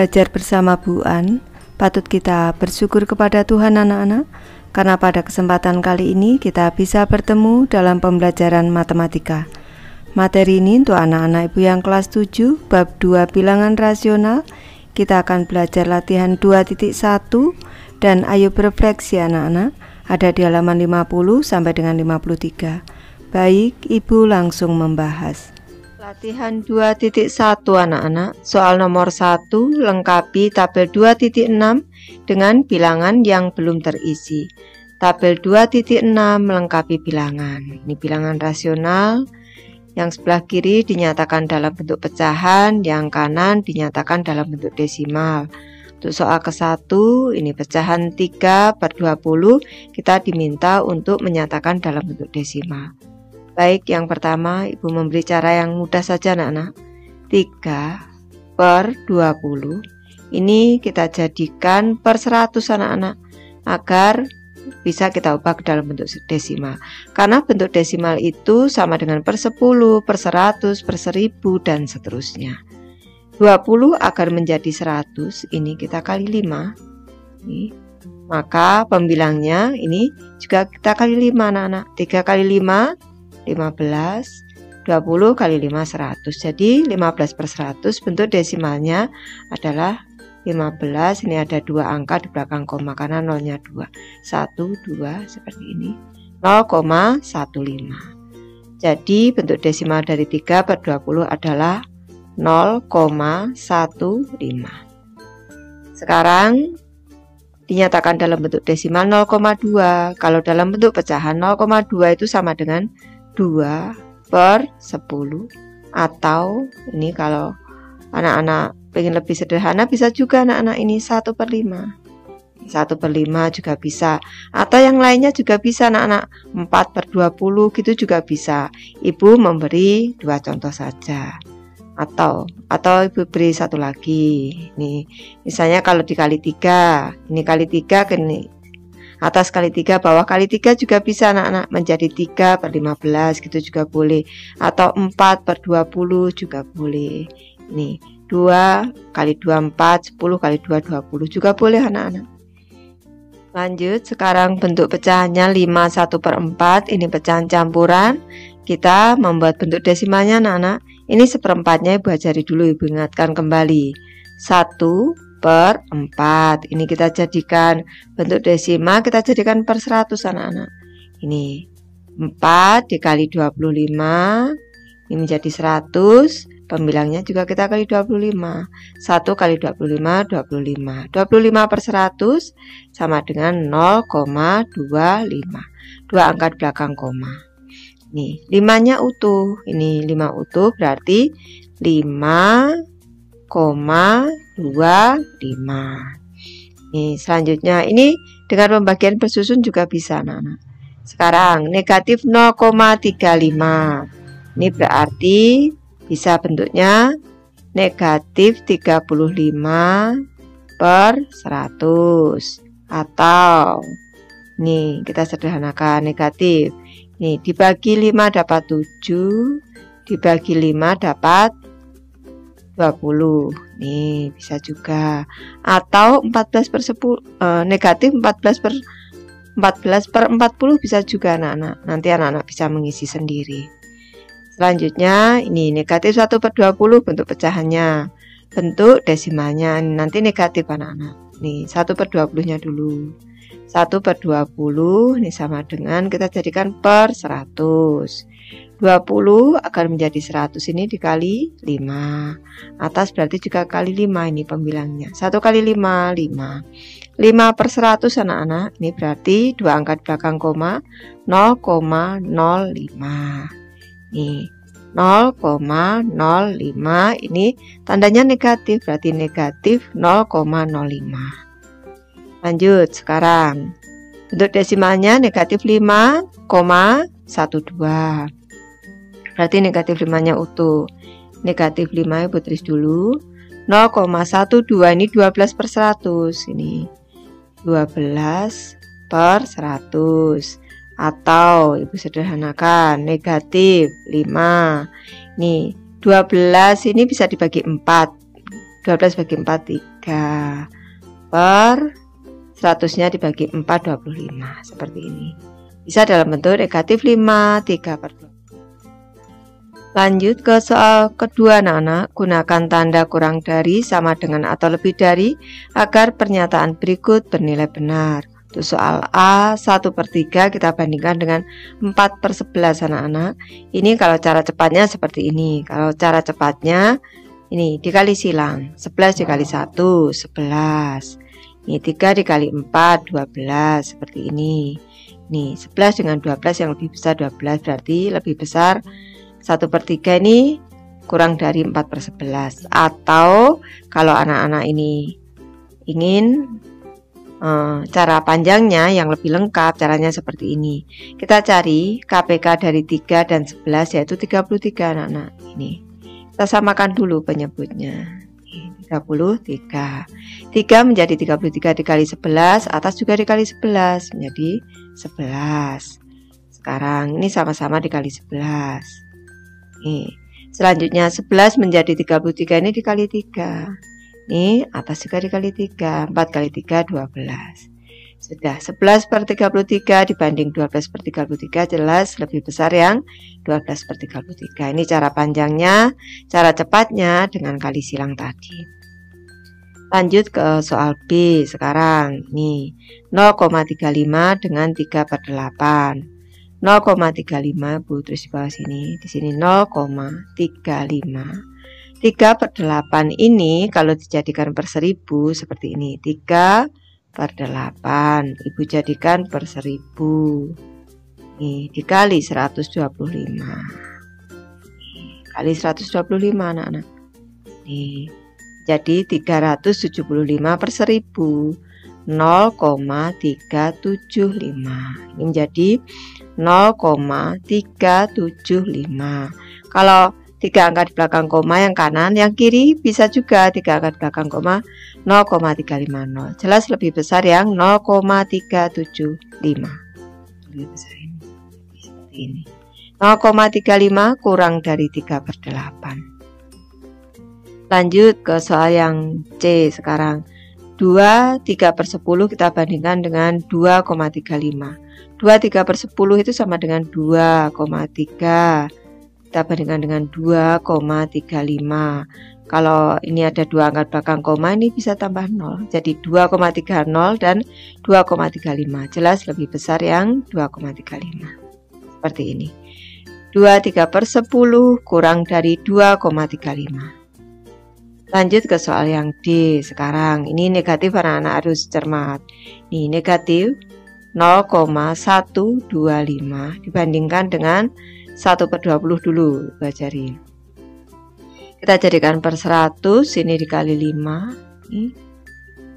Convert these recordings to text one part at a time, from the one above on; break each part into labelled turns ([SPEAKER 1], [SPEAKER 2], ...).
[SPEAKER 1] belajar bersama Bu An. Patut kita bersyukur kepada Tuhan anak-anak, karena pada kesempatan kali ini kita bisa bertemu dalam pembelajaran matematika. Materi ini untuk anak-anak ibu yang kelas 7, bab 2 bilangan rasional. Kita akan belajar latihan 2.1 dan ayo berefleksi anak-anak, ada di halaman 50 sampai dengan 53. Baik, ibu langsung membahas. Latihan 2.1 anak-anak, soal nomor 1, lengkapi tabel 2.6 dengan bilangan yang belum terisi. Tabel 2.6 melengkapi bilangan. Ini bilangan rasional, yang sebelah kiri dinyatakan dalam bentuk pecahan, yang kanan dinyatakan dalam bentuk desimal. Untuk soal ke-1, ini pecahan 3/20, kita diminta untuk menyatakan dalam bentuk desimal. Baik, yang pertama ibu memberi cara yang mudah saja anak-anak. 3/20 ini kita jadikan per 100 anak-anak, agar bisa kita ubah ke dalam bentuk desimal. Karena bentuk desimal itu sama dengan per 10, per 100, per 1000 dan seterusnya. 20 agar menjadi 100, ini kita kali 5. Ini. Maka pembilangnya ini juga kita kali 5 anak-anak. 3 kali 5 15, 20 kali 5 100. Jadi 15 per 100 bentuk desimalnya adalah 15. Ini ada 2 angka di belakang koma karena nolnya 2. 1, 2 seperti ini. 0,15. Jadi bentuk desimal dari 3/20 adalah 0,15. Sekarang dinyatakan dalam bentuk desimal 0,2. Kalau dalam bentuk pecahan 0,2 itu sama dengan 2/10, atau ini kalau anak-anak pengen lebih sederhana bisa juga anak-anak ini 1/5. 1/5 juga bisa, atau yang lainnya juga bisa anak-anak, 4/20 gitu juga bisa. Ibu memberi 2 contoh saja, atau ibu beri satu lagi. Nih, misalnya kalau dikali 3, ini kali 3 ini atas kali 3, bawah kali 3 juga bisa anak-anak, menjadi 3/15 gitu juga boleh, atau 4/20 juga boleh. Ini 2 kali 2 4, 10 kali 2 20 juga boleh anak-anak. Lanjut, sekarang bentuk pecahannya 5 1/4, ini pecahan campuran. Kita membuat bentuk desimalnya anak-anak. Ini seperempatnya ibu ajari dulu, ibu ingatkan kembali. 1/4, ini kita jadikan bentuk desimal, kita jadikan per 100 anak-anak. Ini 4 dikali 25, ini menjadi 100. Pembilangnya juga kita kali 25. 1 kali 25, 25. 25 per 100 sama dengan 0,25. 2 angka di belakang koma. Nih, 5-nya utuh. Ini 5 utuh berarti 5,25. Nih, selanjutnya ini dengan pembagian bersusun juga bisa anak-anak. Sekarang negatif 0,35. Ini berarti bisa bentuknya negatif 35/100, atau nih kita sederhanakan negatif. Nih dibagi 5 dapat 7, dibagi 5 dapat 20. Nih bisa juga, atau 14/10, negatif 14/40 bisa juga anak-anak. Nanti anak-anak bisa mengisi sendiri. Selanjutnya ini negatif 1/20 bentuk pecahannya. Bentuk desimalnya nanti negatif anak-anak. Nih 1/20-nya dulu. 1/20 ini sama dengan kita jadikan per 100. 20 akan menjadi 100, ini dikali 5. Atas berarti juga kali 5, ini pembilangnya. 1 kali 5, 5. 5 per 100 anak-anak. Ini berarti 2 angka di belakang koma, 0,05. Nih 0,05 ini tandanya negatif, berarti negatif 0,05. Lanjut, sekarang bentuk desimalnya negatif 5,12. Berarti negatif 5-nya utuh. Negatif 5 ibu tulis dulu. 0,12 ini 12 per 100. Ini 12 per 100. Atau ibu sederhanakan negatif 5. Nih 12 ini bisa dibagi 4. 12 bagi 4 3 per 100-nya dibagi 4, 25. Seperti ini. Bisa dalam bentuk negatif 5, 3 per 20. Lanjut ke soal kedua anak-anak, gunakan tanda kurang dari, sama dengan atau lebih dari agar pernyataan berikut bernilai benar. Untuk soal A 1/3 kita bandingkan dengan 4/11 anak-anak. Ini kalau cara cepatnya seperti ini. Kalau cara cepatnya ini dikali silang, 11 dikali 1, 11. Ini 3 dikali 4, 12. Seperti ini. Nih 11 dengan 12 yang lebih besar 12, berarti lebih besar 1/3 ini kurang dari 4/11. Atau kalau anak-anak ini ingin cara panjangnya yang lebih lengkap, caranya seperti ini. Kita cari KPK dari 3 dan 11 yaitu 33 anak-anak. Ini kita samakan dulu penyebutnya. 33. 3 menjadi 33 dikali 11, atas juga dikali 11 menjadi 11. Sekarang ini sama-sama dikali 11. Nih, selanjutnya 11 menjadi 33 ini dikali 3. Nih, atas juga dikali 3. 4 kali 3, 12. Sudah, 11/33 dibanding 12/33 jelas lebih besar yang 12/33. Ini cara panjangnya, cara cepatnya dengan kali silang tadi. Lanjut ke soal B sekarang. Nih, 0,35 dengan 3/8. 0,35 Bu, terus di bawah sini, di sini 0,35. 3/8 ini kalau dijadikan per 1000 seperti ini, 3/8 Ibu jadikan per 1000. Nih, dikali 125. Kali 125 anak-anak. Nih, jadi 375 per 1000. 0,375. Ini menjadi 0,375. Kalau 3 angka di belakang koma yang kanan, yang kiri bisa juga 3 angka di belakang koma 0,350. Jelas lebih besar yang 0,375. Lebih besar ini. Seperti ini. 0,35 kurang dari 3/8. Lanjut ke soal yang C sekarang. 2 3/10 kita bandingkan dengan 2,35. 2 3/10 itu sama dengan 2,3. Kita bandingkan dengan 2,35. Kalau ini ada 2 angka belakang koma, ini bisa tambah 0. Jadi 2,30 dan 2,35. Jelas lebih besar yang 2,35. Seperti ini. 2 3/10 kurang dari 2,35. Lanjut ke soal yang D sekarang. Ini negatif, anak-anak harus cermat. Ini negatif 0,125 dibandingkan dengan 1/20 dulu. Pelajari. Kita jadikan per 100, ini dikali 5. Ini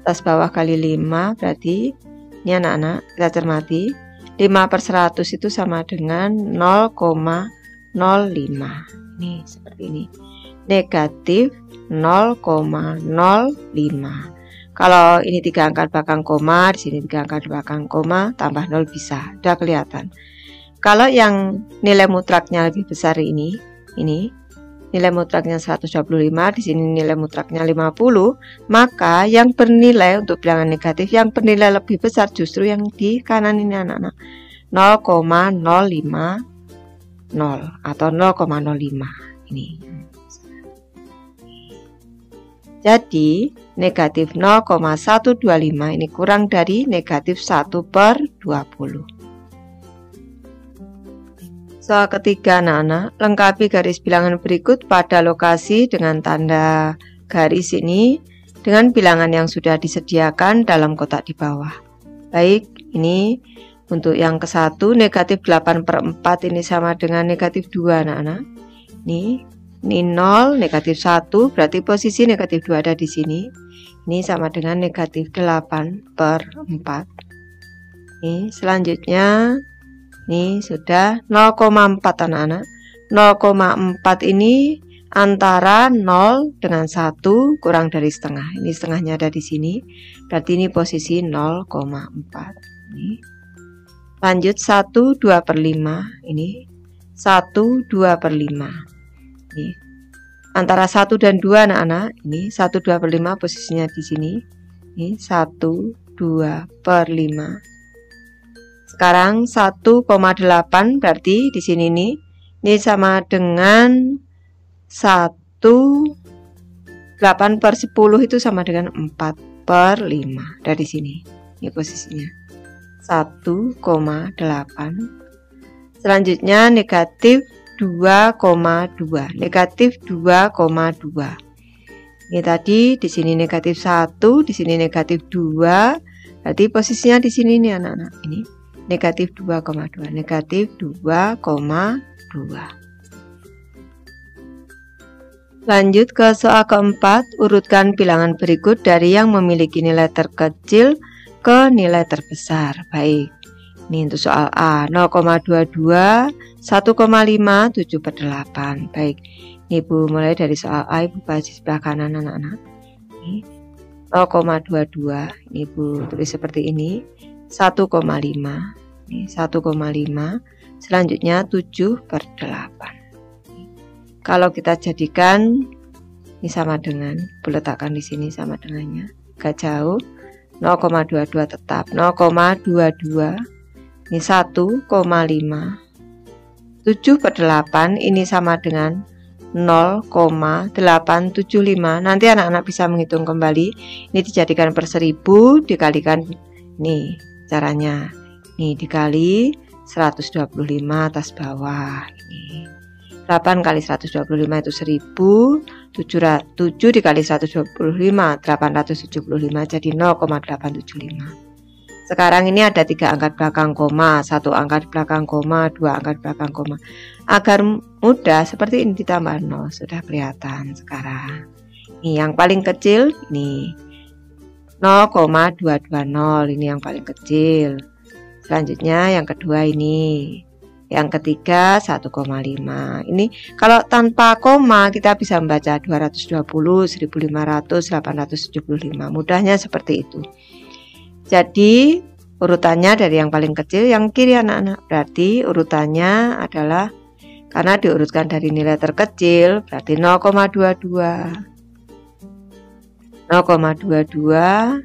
[SPEAKER 1] atas bawah kali 5, berarti ini anak-anak kita cermati. 5/100 itu sama dengan 0,05. Ini seperti ini. Negatif 0,05. Kalau ini 3 angka belakang koma, di sini 3 angka belakang koma, tambah 0 bisa, udah kelihatan. Kalau yang nilai mutraknya lebih besar ini nilai mutraknya 125, di sini nilai mutraknya 50, maka yang bernilai untuk bilangan negatif yang bernilai lebih besar justru yang di kanan ini anak-anak. 0,050 atau 0,05 ini. Jadi negatif 0,125 ini kurang dari negatif 1/20. Soal ketiga anak-anak, lengkapi garis bilangan berikut pada lokasi dengan tanda garis ini dengan bilangan yang sudah disediakan dalam kotak di bawah. Baik, ini untuk yang ke-1 negatif 8/4 ini sama dengan negatif 2 anak-anak. Ini 0, negatif 1, berarti posisi negatif 2 ada di sini. Ini sama dengan negatif 8/4. Ini selanjutnya, ini sudah 0,4 anak-anak. 0,4 ini antara 0 dengan 1 kurang dari setengah. Ini setengahnya ada di sini, berarti ini posisi 0,4. Ini. Lanjut 1 2/5, ini 1 2/5. antara 1 dan 2 anak-anak. Ini 1/2/5 posisinya di sini. Ini 1/2/5. Sekarang 1,8 berarti di sini nih. Ini sama dengan 8/10 itu sama dengan 4/5 dari sini. Ini posisinya 1,8. Selanjutnya negatif 2,2. Negatif 2,2. Ini tadi di sini negatif 1, di sini negatif 2. Berarti posisinya di sini nih anak-anak. Ini negatif 2,2. Negatif 2,2. Lanjut ke soal keempat, urutkan bilangan berikut dari yang memiliki nilai terkecil ke nilai terbesar. Baik, ini untuk soal A, 0,22, 1,5, 7/8. Baik, ini Ibu mulai dari soal A, Ibu baca di sebelah kanan anak-anak. Ini 0,22, ini Ibu tulis seperti ini, 1,5, ini 1,5, selanjutnya 7/8. Kalau kita jadikan ini sama dengan, letakkan di sini sama dengannya, agak jauh, 0,22 tetap, 0,22, ini 1,5, 7/8 ini sama dengan 0,875. Nanti anak-anak bisa menghitung kembali, ini dijadikan per 1000, dikalikan, nih caranya, ini dikali 125 atas bawah, ini 8 kali 125 itu 1000, 7 dikali 125, 875, jadi 0,875. Sekarang ini ada 3 angka belakang koma, 1 angka belakang koma, 2 angka belakang koma. Agar mudah seperti ini ditambah 0, sudah kelihatan sekarang. Ini yang paling kecil, ini 0,220, ini yang paling kecil. Selanjutnya yang kedua ini. Yang ketiga 1,5. Ini kalau tanpa koma kita bisa membaca 220, 1500, 875. Mudahnya seperti itu. Jadi urutannya dari yang paling kecil yang kiri anak-anak. Berarti urutannya adalah karena diurutkan dari nilai terkecil, berarti 0,22. 0,22,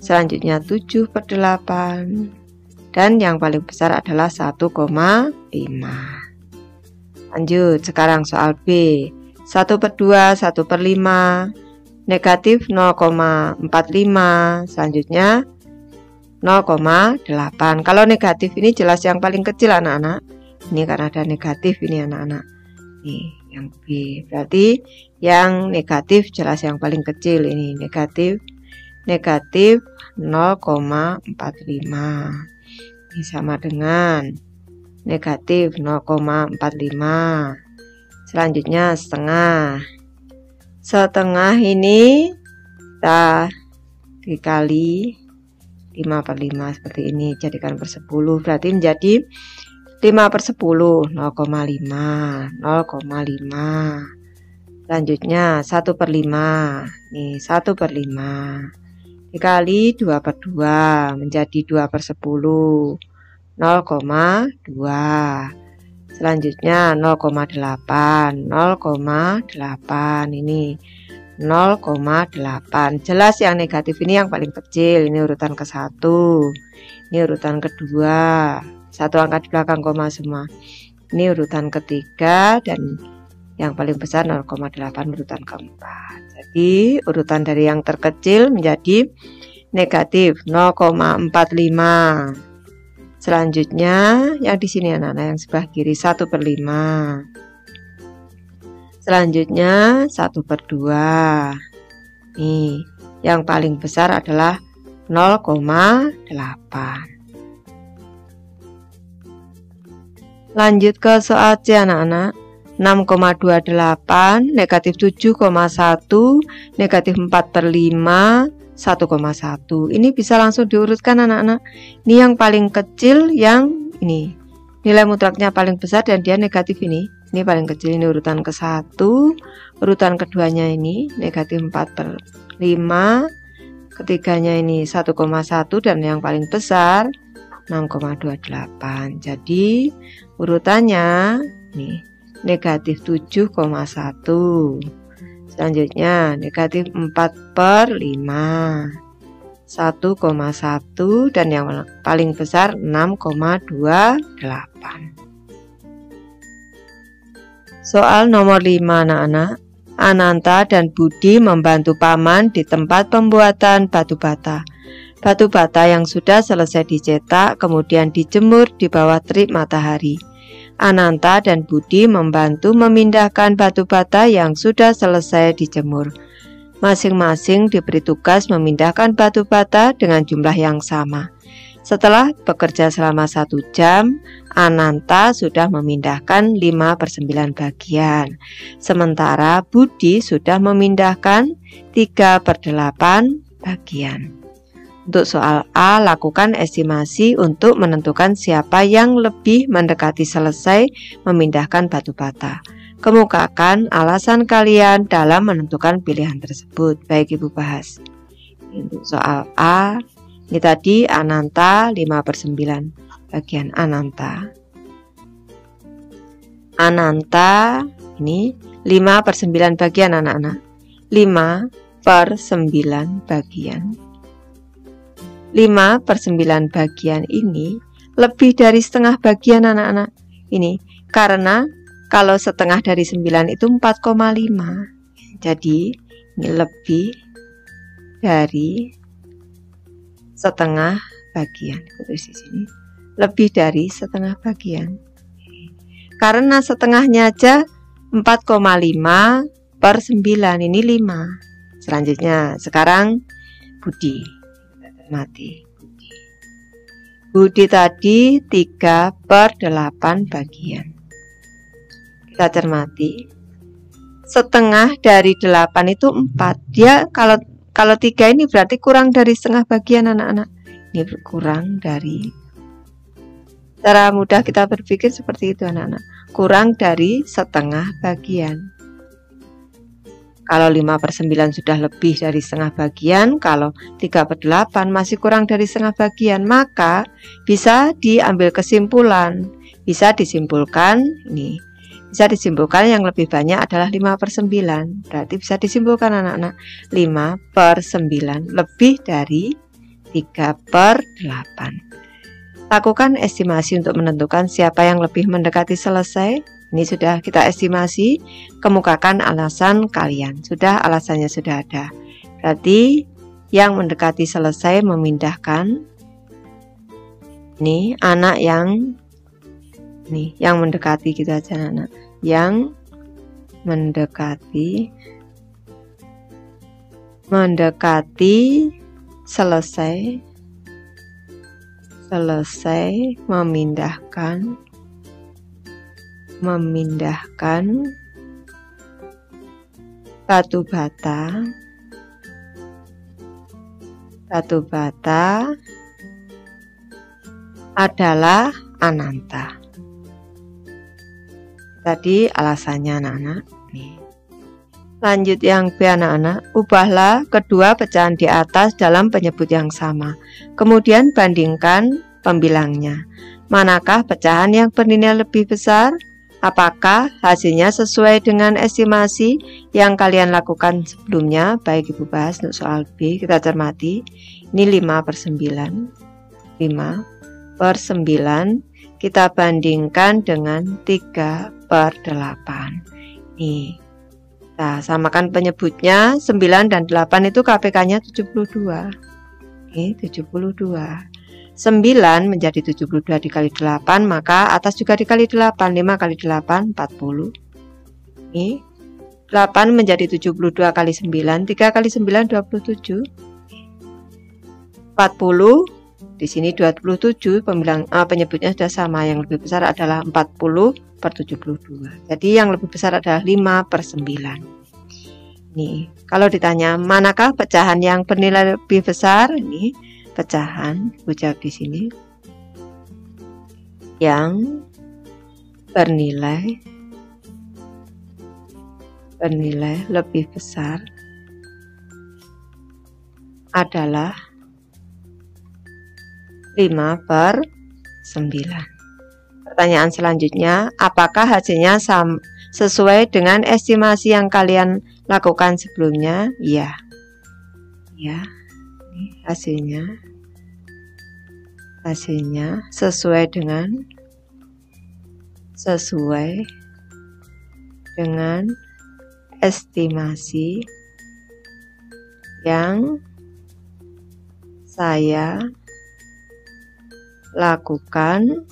[SPEAKER 1] selanjutnya 7/8. Dan yang paling besar adalah 1,5. Lanjut, sekarang soal B. 1/2, 1/5, negatif 0,45, selanjutnya 0,8. Kalau negatif ini jelas yang paling kecil anak-anak. Ini karena ada negatif ini anak-anak. Nih, yang B. Berarti yang negatif jelas yang paling kecil ini, negatif 0,45. Ini sama dengan negatif 0,45. Selanjutnya setengah. Setengah ini kita dikali 5/5 seperti ini, jadikan per 10, berarti menjadi 5/10, 0,5, 0,5. Selanjutnya 1/5, nih 1/5 dikali 2/2 menjadi 2/10, 0,2. Selanjutnya 0,8, 0,8 ini 0,8. Jelas yang negatif ini yang paling kecil, ini urutan ke-1, ini urutan kedua, 1 angka di belakang koma semua. Ini urutan ketiga dan yang paling besar 0,8 urutan keempat. Jadi urutan dari yang terkecil menjadi negatif 0,45. Selanjutnya yang di sini anak-anak yang sebelah kiri 1/5. Selanjutnya 1/2. Nih, yang paling besar adalah 0,8. Lanjut ke soal C anak-anak. 6,28, negatif 7,1, negatif 4/5, 1,1. Ini bisa langsung diurutkan anak-anak. Ini yang paling kecil, yang ini nilai mutraknya paling besar dan dia negatif ini. Ini paling kecil, ini urutan ke-1. Urutan keduanya ini negatif 4/5. Ketiganya ini 1,1 dan yang paling besar 6,28. Jadi urutannya nih negatif 7,1, Selanjutnya negatif 4/5, 1,1, dan yang paling besar 6,28. Soal nomor 5 anak-anak. Ananta dan Budi membantu paman di tempat pembuatan batu bata. Batu bata yang sudah selesai dicetak kemudian dijemur di bawah terik matahari. Ananta dan Budi membantu memindahkan batu bata yang sudah selesai dijemur. Masing-masing diberi tugas memindahkan batu bata dengan jumlah yang sama. Setelah bekerja selama 1 jam, Ananta sudah memindahkan 5/9 bagian. Sementara Budi sudah memindahkan 3/8 bagian. Untuk soal A, lakukan estimasi untuk menentukan siapa yang lebih mendekati selesai memindahkan batu bata. Kemukakan alasan kalian dalam menentukan pilihan tersebut. Baik, Ibu bahas. Untuk soal A, ini tadi Ananta 5/9 bagian Ananta. Ananta ini 5/9 bagian anak-anak. 5/9 bagian. 5/9 bagian ini lebih dari setengah bagian anak-anak. Ini karena kalau setengah dari 9 itu 4,5. Jadi ini lebih dari setengah bagian. Tulis di sini. Lebih dari setengah bagian. Karena setengahnya aja 4,5/9, ini 5. Selanjutnya sekarang Budi. Mati. Budi tadi 3/8 bagian. Kita cermati. Setengah dari 8 itu 4. Dia kalau 3 ini berarti kurang dari setengah bagian anak-anak. Ini kurang dari. Cara mudah kita berpikir seperti itu anak-anak. Kurang dari setengah bagian. Kalau 5/9 sudah lebih dari setengah bagian, kalau 3/8 masih kurang dari setengah bagian, maka bisa diambil kesimpulan. Bisa disimpulkan ini. Bisa disimpulkan yang lebih banyak adalah 5/9. Berarti bisa disimpulkan anak-anak 5/9 lebih dari 3/8. Lakukan estimasi untuk menentukan siapa yang lebih mendekati selesai. Ini sudah kita estimasi. Kemukakan alasan kalian. Sudah, alasannya sudah ada. Berarti yang mendekati selesai memindahkan. Ini anak yang mendekati gitu aja anak. Yang mendekati selesai memindahkan batu bata adalah Ananta. Tadi alasannya anak-anak. Lanjut yang B anak-anak. Ubahlah kedua pecahan di atas dalam penyebut yang sama. Kemudian bandingkan pembilangnya. Manakah pecahan yang bernilai lebih besar? Apakah hasilnya sesuai dengan estimasi yang kalian lakukan sebelumnya? Baik, Ibu bahas untuk soal B. Kita cermati. Ini 5/9. 5/9 kita bandingkan dengan 3/8. Nih. Nah, samakan penyebutnya. 9 dan 8 itu KPK-nya 72. Ini 72. 9 menjadi 72 dikali 8, maka atas juga dikali 8. 5 kali 8, 40. Ini 8 menjadi 72 kali 9. 3 kali 9, 27. 40. Di sini 27, penyebutnya sudah sama. Yang lebih besar adalah 40/72. Jadi yang lebih besar adalah 5/9. Nih, kalau ditanya manakah pecahan yang bernilai lebih besar? Ini pecahan, ucap di sini. Yang bernilai lebih besar adalah 5/9. Pertanyaan selanjutnya, apakah hasilnya sesuai dengan estimasi yang kalian lakukan sebelumnya? Iya. Ya, ini hasilnya sesuai dengan estimasi yang saya lakukan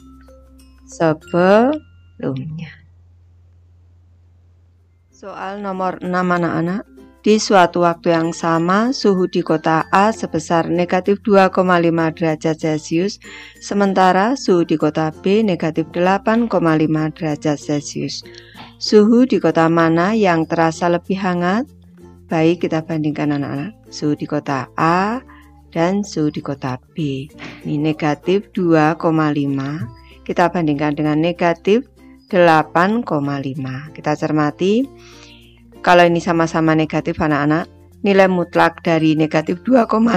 [SPEAKER 1] sebelumnya. Soal nomor 6 anak-anak. Di suatu waktu yang sama, suhu di kota A sebesar negatif 2,5 derajat Celcius, sementara suhu di kota B negatif 8,5 derajat Celcius. Suhu di kota mana yang terasa lebih hangat? Baik, kita bandingkan anak-anak. Suhu di kota A dan suhu di kota B. Ini negatif 2,5. Kita bandingkan dengan negatif 8,5. Kita cermati. Kalau ini sama-sama negatif anak-anak, nilai mutlak dari negatif 2,5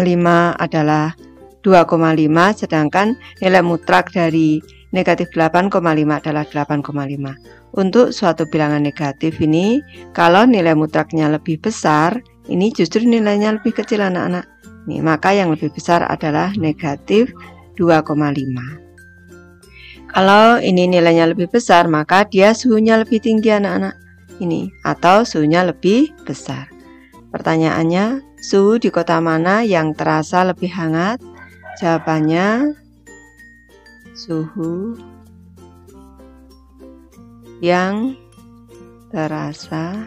[SPEAKER 1] adalah 2,5, sedangkan nilai mutlak dari negatif 8,5 adalah 8,5. Untuk suatu bilangan negatif ini, kalau nilai mutlaknya lebih besar, ini justru nilainya lebih kecil anak-anak. Nih, maka yang lebih besar adalah negatif 2,5. Kalau ini nilainya lebih besar, maka dia suhunya lebih tinggi anak-anak. Ini atau suhunya lebih besar. Pertanyaannya, suhu di kota mana yang terasa lebih hangat? Jawabannya suhu yang terasa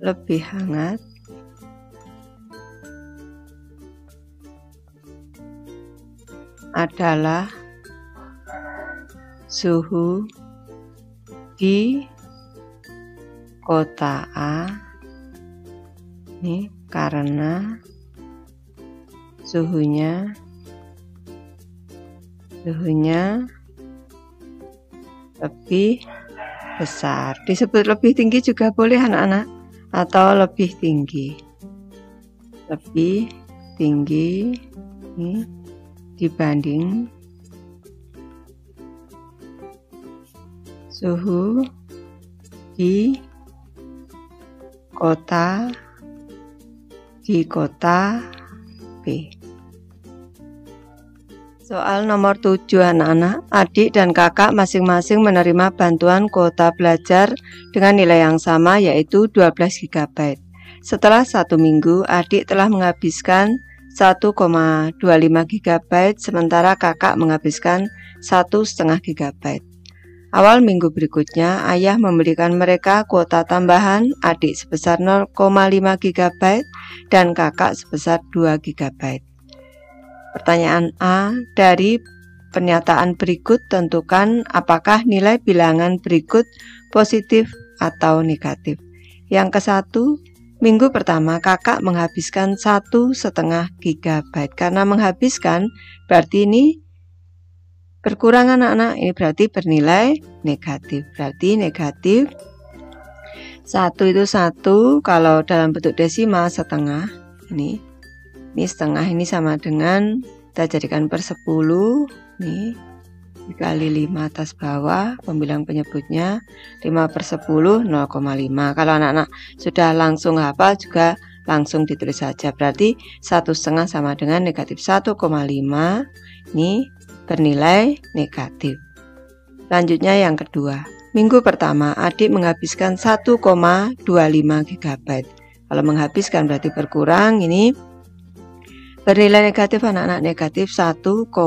[SPEAKER 1] lebih hangat adalah suhu di kota A, ini karena suhunya lebih besar. Disebut lebih tinggi juga boleh anak-anak, atau lebih tinggi ini dibanding suhu di kota B. Soal nomor 7 anak-anak. Adik dan kakak masing-masing menerima bantuan kuota belajar dengan nilai yang sama, yaitu 12 GB. Setelah 1 minggu, adik telah menghabiskan 1,25 GB, sementara kakak menghabiskan 1,5 GB. Awal minggu berikutnya, ayah memberikan mereka kuota tambahan, adik sebesar 0,5 GB dan kakak sebesar 2 GB. Pertanyaan A, dari pernyataan berikut tentukan apakah nilai bilangan berikut positif atau negatif. Yang ke-1, minggu pertama kakak menghabiskan 1,5 GB. Karena menghabiskan berarti ini berkurang anak-anak, ini berarti bernilai negatif. Berarti negatif 1 itu 1, kalau dalam bentuk desimal setengah. Ini setengah, ini sama dengan kita jadikan per 10. Nih dikali 5 atas bawah, pembilang penyebutnya 5/10 0,5. Kalau anak-anak sudah langsung hafal juga langsung ditulis saja. Berarti 1,5 sama dengan negatif 1,5. Ini bernilai negatif. Lanjutnya yang kedua, minggu pertama adik menghabiskan 1,25 GB. Kalau menghabiskan berarti berkurang, ini bernilai negatif anak-anak, negatif 1,25.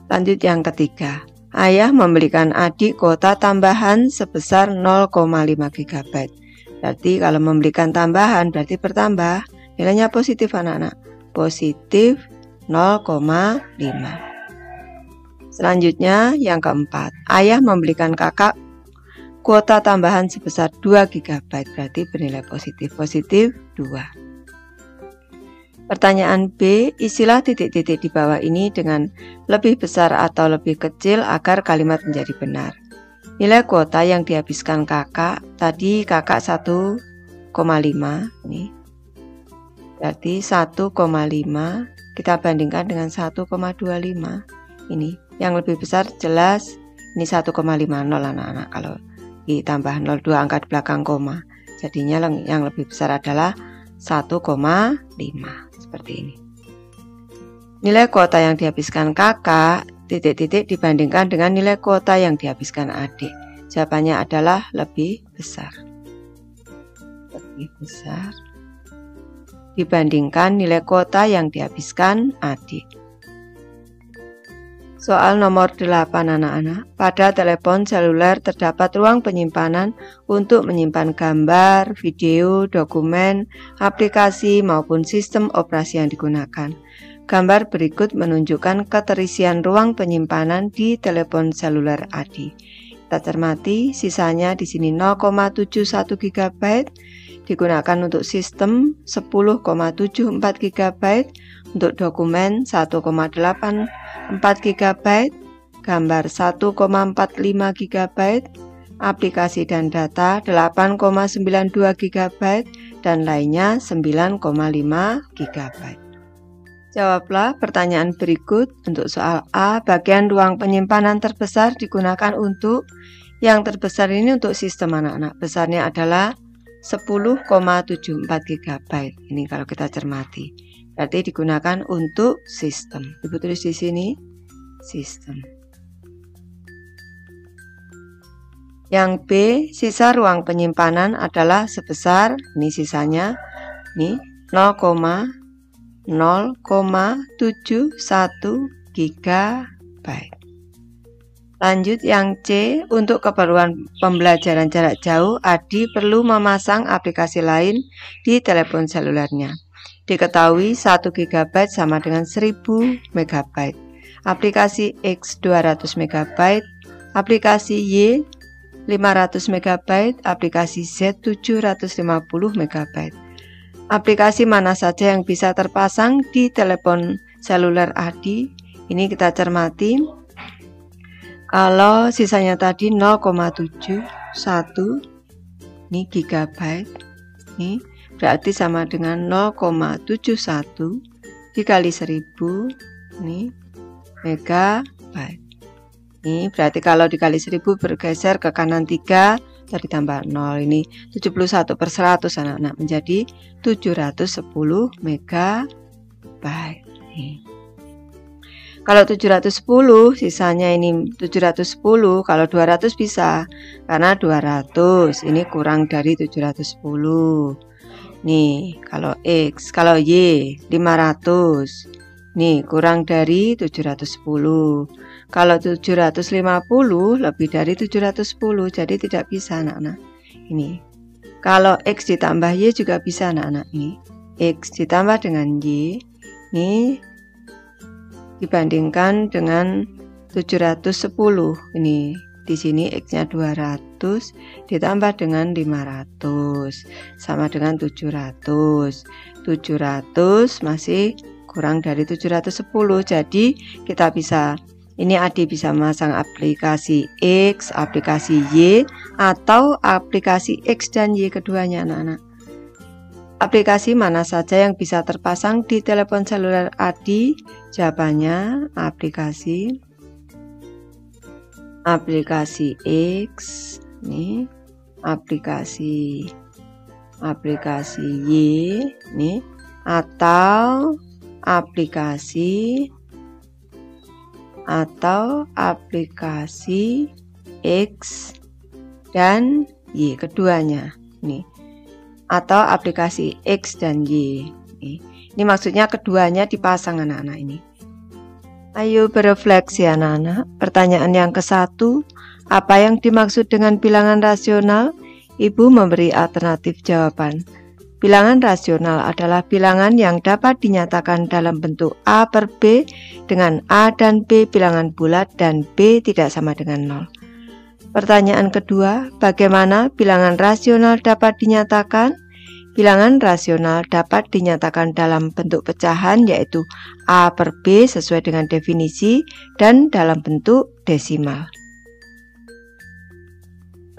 [SPEAKER 1] Lanjut yang ketiga, ayah membelikan adik kuota tambahan sebesar 0,5 GB. Berarti kalau membelikan tambahan berarti bertambah, nilainya positif anak-anak, positif 0,5. Selanjutnya yang keempat, ayah membelikan kakak kuota tambahan sebesar 2 GB, berarti bernilai positif, positif 2. Pertanyaan B, isilah titik-titik di bawah ini dengan lebih besar atau lebih kecil agar kalimat menjadi benar. Nilai kuota yang dihabiskan kakak, tadi kakak 1,5, ini berarti 1,5 kita bandingkan dengan 1,25. Ini yang lebih besar jelas ini 1,50 anak-anak. Kalau ditambah 02 angka di belakang koma. Jadinya yang lebih besar adalah 1,5 seperti ini. Nilai kuota yang dihabiskan kakak titik-titik dibandingkan dengan nilai kuota yang dihabiskan adik. Jawabannya adalah lebih besar. Lebih besar dibandingkan nilai kuota yang dihabiskan adik. Soal nomor 8 anak-anak. Pada telepon seluler terdapat ruang penyimpanan untuk menyimpan gambar, video, dokumen, aplikasi maupun sistem operasi yang digunakan. Gambar berikut menunjukkan keterisian ruang penyimpanan di telepon seluler Adi. Kita cermati, sisanya di sini 0,71 GB digunakan untuk sistem, 10,74 GB untuk dokumen, 1,84 GB, gambar 1,45 GB, aplikasi dan data 8,92 GB, dan lainnya 9,5 GB. Jawablah pertanyaan berikut. Untuk soal A, bagian ruang penyimpanan terbesar digunakan untuk, yang terbesar ini untuk sistem anak-anak, besarnya adalah 10,74 GB. Ini kalau kita cermati, berarti digunakan untuk sistem. Ibu tulis di sini, sistem. Yang B, sisa ruang penyimpanan adalah sebesar, ini sisanya, ini 0,71 GB. Lanjut yang C, untuk keperluan pembelajaran jarak jauh, Adi perlu memasang aplikasi lain di telepon selulernya. Diketahui 1 GB sama dengan 1000 MB, aplikasi X 200 MB, aplikasi Y 500 MB, aplikasi Z 750 MB. Aplikasi mana saja yang bisa terpasang di telepon seluler Adi? Ini kita cermati. Kalau sisanya tadi 0,71 ini GB, ini berarti sama dengan 0,71 dikali 1000 ini megabyte. Ini berarti kalau dikali 1000 bergeser ke kanan 3 tadi tambah 0, ini 71/100 anak-anak menjadi 710 megabyte. Kalau 710 sisanya ini 710, kalau 200 bisa karena 200 ini kurang dari 710. Nih kalau X, kalau Y 500, nih kurang dari 710. Kalau 750 lebih dari 710, jadi tidak bisa anak-anak. Ini kalau X ditambah Y juga bisa anak-anak. Ini X ditambah dengan Y, ini dibandingkan dengan 710. Ini di sini X-nya 200 ditambah dengan 500 sama dengan 700. 700 masih kurang dari 710. Jadi kita bisa, ini Adi bisa memasang aplikasi X, aplikasi Y, atau aplikasi X dan Y keduanya anak-anak. Aplikasi mana saja yang bisa terpasang di telepon seluler Adi? Jawabannya aplikasi X, nih aplikasi Y, nih atau aplikasi X dan Y keduanya, nih atau aplikasi X dan Y. Ini maksudnya keduanya dipasang anak-anak ini. Ayo berefleksi anak-anak. Pertanyaan yang ke-1, apa yang dimaksud dengan bilangan rasional? Ibu memberi alternatif jawaban. Bilangan rasional adalah bilangan yang dapat dinyatakan dalam bentuk A per B dengan A dan B bilangan bulat dan B tidak sama dengan 0. Pertanyaan kedua, bagaimana bilangan rasional dapat dinyatakan? Bilangan rasional dapat dinyatakan dalam bentuk pecahan yaitu A per B sesuai dengan definisi dan dalam bentuk desimal.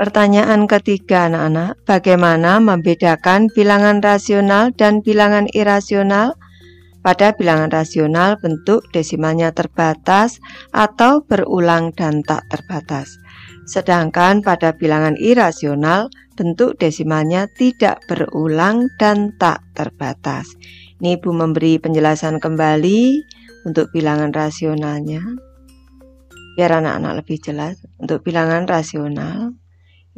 [SPEAKER 1] Pertanyaan ketiga anak-anak, bagaimana membedakan bilangan rasional dan bilangan irasional? Pada bilangan rasional bentuk desimalnya terbatas atau berulang dan tak terbatas. Sedangkan pada bilangan irasional, bentuk desimalnya tidak berulang dan tak terbatas. Ini Ibu memberi penjelasan kembali untuk bilangan rasionalnya, biar anak-anak lebih jelas. Untuk bilangan rasional,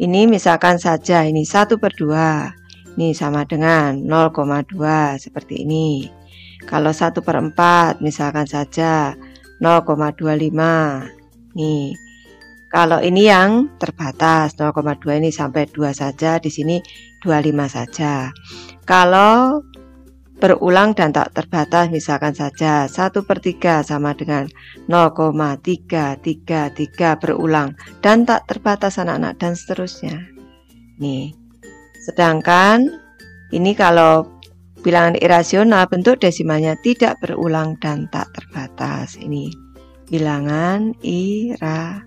[SPEAKER 1] ini misalkan saja ini 1/2, ini sama dengan 0,2 seperti ini. Kalau 1/4 misalkan saja 0,25. Nih, kalau ini yang terbatas 0,2 ini sampai 2 saja, di sini 25 saja. Kalau berulang dan tak terbatas misalkan saja 1/3 sama dengan 0,333 berulang dan tak terbatas anak-anak, dan seterusnya. Nih, sedangkan ini kalau bilangan irasional, bentuk desimalnya tidak berulang dan tak terbatas. Ini bilangan irasional.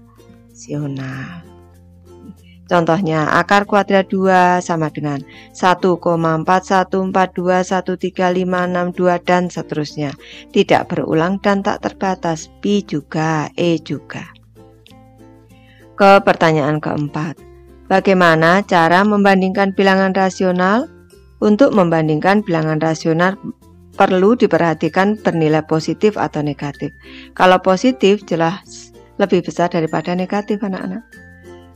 [SPEAKER 1] Contohnya, akar kuadrat 2 sama dengan 1,4142135662 dan seterusnya. Tidak berulang dan tak terbatas. Pi juga, E juga. Ke pertanyaan keempat. Bagaimana cara membandingkan bilangan rasional? Untuk membandingkan bilangan rasional perlu diperhatikan bernilai positif atau negatif. Kalau positif jelas lebih besar daripada negatif anak-anak.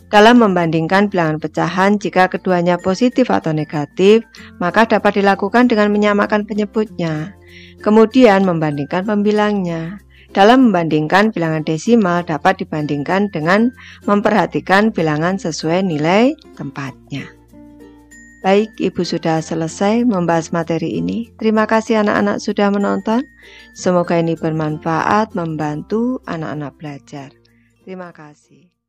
[SPEAKER 1] Dalam membandingkan bilangan pecahan, jika keduanya positif atau negatif, maka dapat dilakukan dengan menyamakan penyebutnya. Kemudian membandingkan pembilangnya. Dalam membandingkan bilangan desimal dapat dibandingkan dengan memperhatikan bilangan sesuai nilai tempatnya. Baik, Ibu sudah selesai membahas materi ini. Terima kasih anak-anak sudah menonton. Semoga ini bermanfaat, membantu anak-anak belajar. Terima kasih.